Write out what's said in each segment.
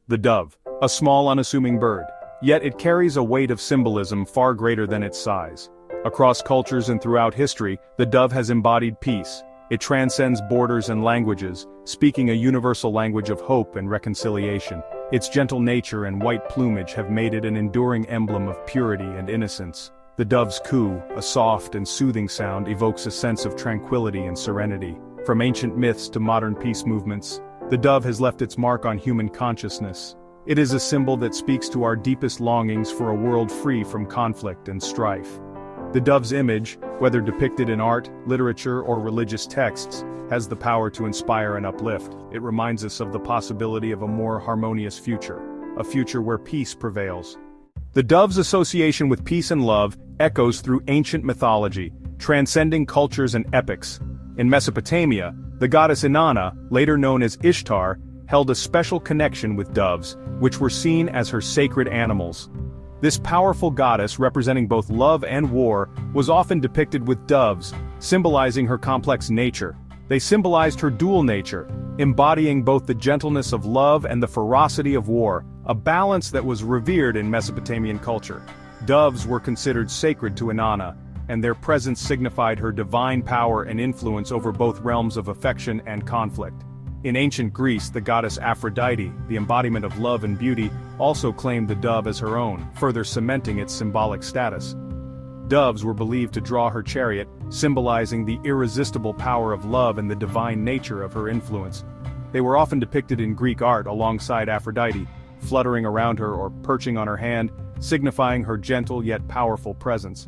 The dove, a small unassuming bird, yet it carries a weight of symbolism far greater than its size. Across cultures and throughout history, the dove has embodied peace. It transcends borders and languages, speaking a universal language of hope and reconciliation. Its gentle nature and white plumage have made it an enduring emblem of purity and innocence. The dove's coo, a soft and soothing sound, evokes a sense of tranquility and serenity. From ancient myths to modern peace movements, the dove has left its mark on human consciousness. It is a symbol that speaks to our deepest longings for a world free from conflict and strife. The dove's image, whether depicted in art, literature, or religious texts, has the power to inspire and uplift. It reminds us of the possibility of a more harmonious future, a future where peace prevails. The dove's association with peace and love echoes through ancient mythology, transcending cultures and epics. In Mesopotamia, the goddess Inanna, later known as Ishtar, held a special connection with doves, which were seen as her sacred animals. This powerful goddess, representing both love and war, was often depicted with doves, symbolizing her complex nature. They symbolized her dual nature, embodying both the gentleness of love and the ferocity of war, a balance that was revered in Mesopotamian culture. Doves were considered sacred to Inanna, and their presence signified her divine power and influence over both realms of affection and conflict. In ancient Greece, the goddess Aphrodite, the embodiment of love and beauty, also claimed the dove as her own, further cementing its symbolic status. Doves were believed to draw her chariot, symbolizing the irresistible power of love and the divine nature of her influence. They were often depicted in Greek art alongside Aphrodite, fluttering around her or perching on her hand, signifying her gentle yet powerful presence.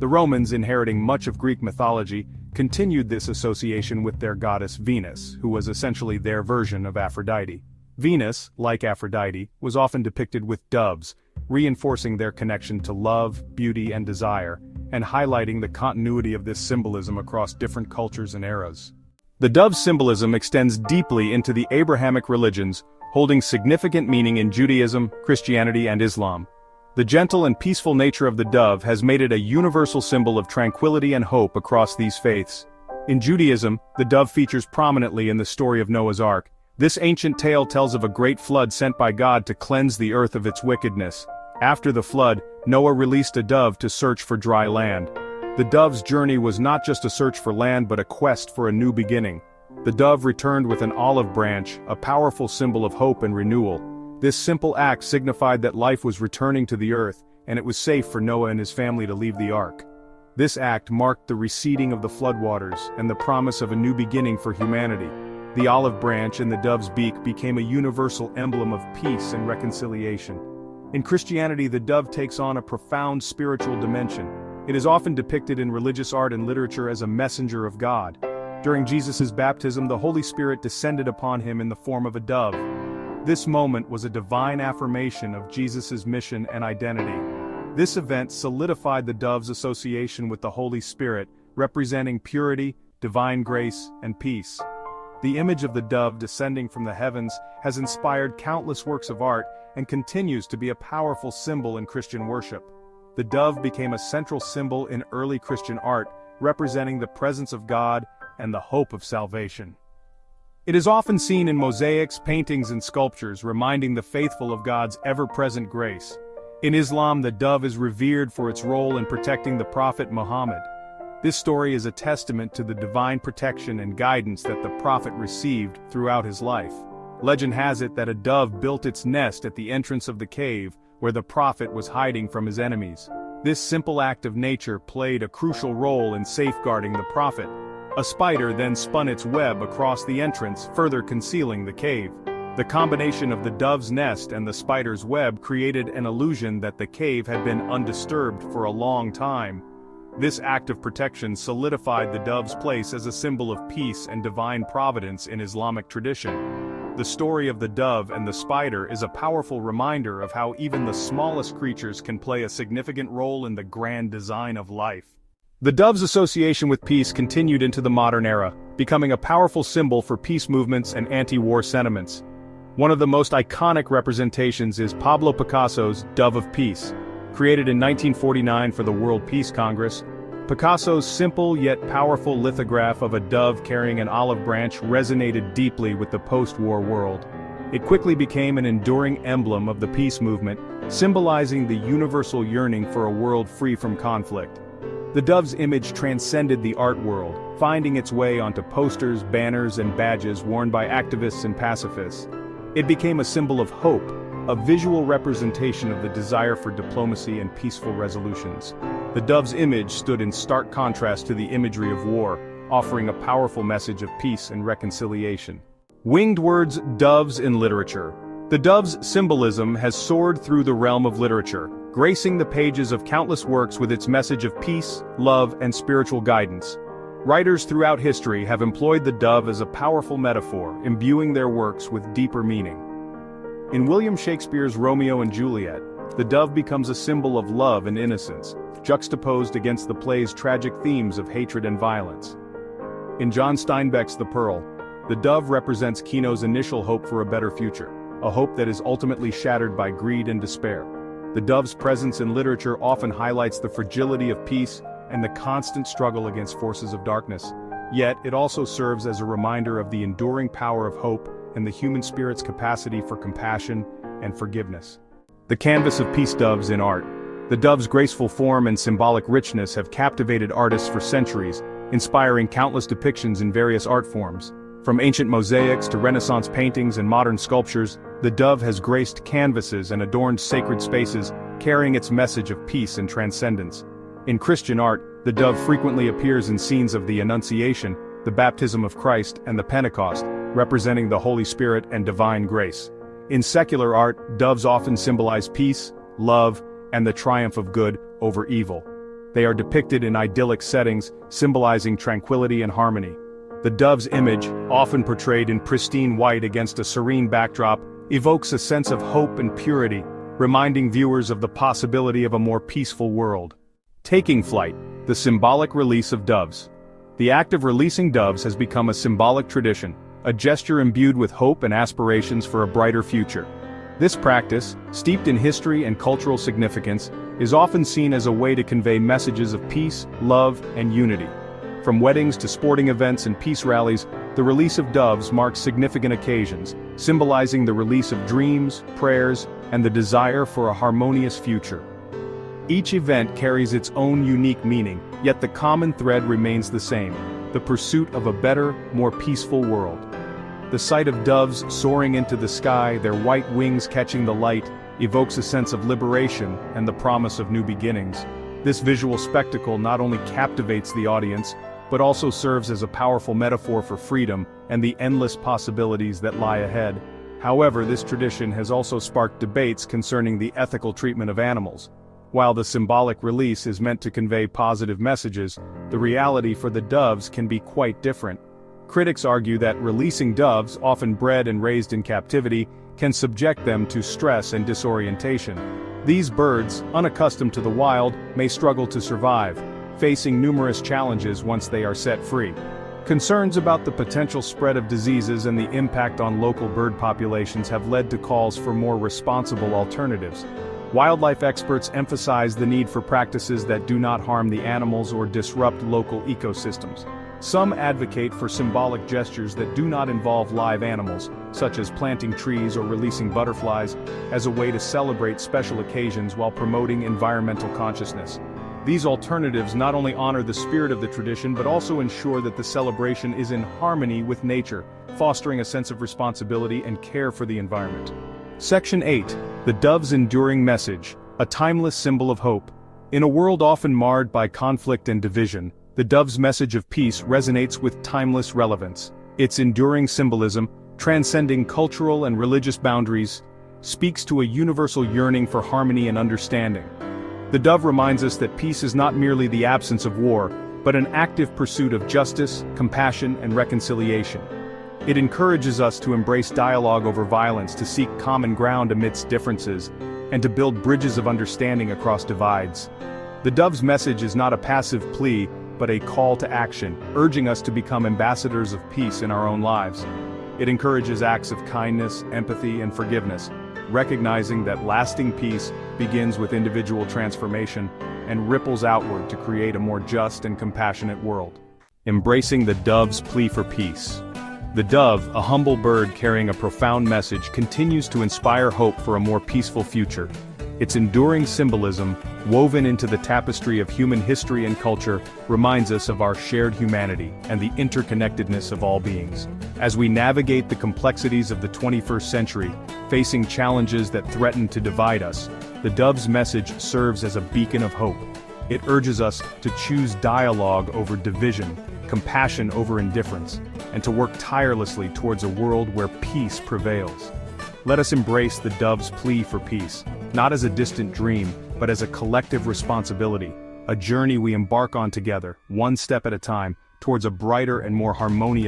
The Romans, inheriting much of Greek mythology, continued this association with their goddess Venus, who was essentially their version of Aphrodite. Venus, like Aphrodite, was often depicted with doves, reinforcing their connection to love, beauty, and desire, and highlighting the continuity of this symbolism across different cultures and eras. The dove's symbolism extends deeply into the Abrahamic religions, holding significant meaning in Judaism, Christianity, and Islam. The gentle and peaceful nature of the dove has made it a universal symbol of tranquility and hope across these faiths. In Judaism, the dove features prominently in the story of Noah's Ark. This ancient tale tells of a great flood sent by God to cleanse the earth of its wickedness. After the flood, Noah released a dove to search for dry land. The dove's journey was not just a search for land but a quest for a new beginning. The dove returned with an olive branch, a powerful symbol of hope and renewal. This simple act signified that life was returning to the earth, and it was safe for Noah and his family to leave the ark. This act marked the receding of the floodwaters and the promise of a new beginning for humanity. The olive branch in the dove's beak became a universal emblem of peace and reconciliation. In Christianity, the dove takes on a profound spiritual dimension. It is often depicted in religious art and literature as a messenger of God. During Jesus' baptism, the Holy Spirit descended upon him in the form of a dove. This moment was a divine affirmation of Jesus' mission and identity. This event solidified the dove's association with the Holy Spirit, representing purity, divine grace, and peace. The image of the dove descending from the heavens has inspired countless works of art and continues to be a powerful symbol in Christian worship. The dove became a central symbol in early Christian art, representing the presence of God and the hope of salvation. It is often seen in mosaics, paintings, and sculptures, reminding the faithful of God's ever-present grace. In Islam, the dove is revered for its role in protecting the Prophet Muhammad. This story is a testament to the divine protection and guidance that the Prophet received throughout his life. Legend has it that a dove built its nest at the entrance of the cave, where the Prophet was hiding from his enemies. This simple act of nature played a crucial role in safeguarding the Prophet. A spider then spun its web across the entrance, further concealing the cave. The combination of the dove's nest and the spider's web created an illusion that the cave had been undisturbed for a long time. This act of protection solidified the dove's place as a symbol of peace and divine providence in Islamic tradition. The story of the dove and the spider is a powerful reminder of how even the smallest creatures can play a significant role in the grand design of life. The dove's association with peace continued into the modern era, becoming a powerful symbol for peace movements and anti-war sentiments. One of the most iconic representations is Pablo Picasso's Dove of Peace. Created in 1949 for the World Peace Congress, Picasso's simple yet powerful lithograph of a dove carrying an olive branch resonated deeply with the post-war world. It quickly became an enduring emblem of the peace movement, symbolizing the universal yearning for a world free from conflict. The dove's image transcended the art world, finding its way onto posters, banners, and badges worn by activists and pacifists. It became a symbol of hope, a visual representation of the desire for diplomacy and peaceful resolutions. The dove's image stood in stark contrast to the imagery of war, offering a powerful message of peace and reconciliation. Winged words, doves in literature. The dove's symbolism has soared through the realm of literature, gracing the pages of countless works with its message of peace, love, and spiritual guidance. Writers throughout history have employed the dove as a powerful metaphor, imbuing their works with deeper meaning. In William Shakespeare's Romeo and Juliet, the dove becomes a symbol of love and innocence, juxtaposed against the play's tragic themes of hatred and violence. In John Steinbeck's The Pearl, the dove represents Kino's initial hope for a better future, a hope that is ultimately shattered by greed and despair. The dove's presence in literature often highlights the fragility of peace and the constant struggle against forces of darkness. Yet, it also serves as a reminder of the enduring power of hope and the human spirit's capacity for compassion and forgiveness. The canvas of peace doves in art. The dove's graceful form and symbolic richness have captivated artists for centuries, inspiring countless depictions in various art forms. From ancient mosaics to Renaissance paintings and modern sculptures, the dove has graced canvases and adorned sacred spaces, carrying its message of peace and transcendence. In Christian art, the dove frequently appears in scenes of the Annunciation, the baptism of Christ, and the Pentecost, representing the Holy Spirit and divine grace. In secular art, doves often symbolize peace, love, and the triumph of good over evil. They are depicted in idyllic settings, symbolizing tranquility and harmony. The dove's image, often portrayed in pristine white against a serene backdrop, evokes a sense of hope and purity, reminding viewers of the possibility of a more peaceful world. Taking flight, the symbolic release of doves. The act of releasing doves has become a symbolic tradition, a gesture imbued with hope and aspirations for a brighter future. This practice, steeped in history and cultural significance, is often seen as a way to convey messages of peace, love, and unity. From weddings to sporting events and peace rallies, the release of doves marks significant occasions, symbolizing the release of dreams, prayers, and the desire for a harmonious future. Each event carries its own unique meaning, yet the common thread remains the same: the pursuit of a better, more peaceful world. The sight of doves soaring into the sky, their white wings catching the light, evokes a sense of liberation and the promise of new beginnings. This visual spectacle not only captivates the audience, but also serves as a powerful metaphor for freedom and the endless possibilities that lie ahead. However, this tradition has also sparked debates concerning the ethical treatment of animals. While the symbolic release is meant to convey positive messages, the reality for the doves can be quite different. Critics argue that releasing doves, often bred and raised in captivity, can subject them to stress and disorientation. These birds, unaccustomed to the wild, may struggle to survive, facing numerous challenges once they are set free. Concerns about the potential spread of diseases and the impact on local bird populations have led to calls for more responsible alternatives. Wildlife experts emphasize the need for practices that do not harm the animals or disrupt local ecosystems. Some advocate for symbolic gestures that do not involve live animals, such as planting trees or releasing butterflies, as a way to celebrate special occasions while promoting environmental consciousness. These alternatives not only honor the spirit of the tradition but also ensure that the celebration is in harmony with nature, fostering a sense of responsibility and care for the environment. Section 8. The dove's enduring message, a timeless symbol of hope. In a world often marred by conflict and division, the dove's message of peace resonates with timeless relevance. Its enduring symbolism, transcending cultural and religious boundaries, speaks to a universal yearning for harmony and understanding. The dove reminds us that peace is not merely the absence of war, but an active pursuit of justice, compassion, and reconciliation. It encourages us to embrace dialogue over violence, to seek common ground amidst differences, and to build bridges of understanding across divides. The dove's message is not a passive plea, but a call to action, urging us to become ambassadors of peace in our own lives. It encourages acts of kindness, empathy, and forgiveness, recognizing that lasting peace begins with individual transformation and ripples outward to create a more just and compassionate world. Embracing the dove's plea for peace. The dove, a humble bird carrying a profound message, continues to inspire hope for a more peaceful future. Its enduring symbolism, woven into the tapestry of human history and culture, reminds us of our shared humanity and the interconnectedness of all beings. As we navigate the complexities of the 21st century, facing challenges that threaten to divide us, the dove's message serves as a beacon of hope. It urges us to choose dialogue over division, compassion over indifference, and to work tirelessly towards a world where peace prevails. Let us embrace the dove's plea for peace, not as a distant dream, but as a collective responsibility, a journey we embark on together, one step at a time, towards a brighter and more harmonious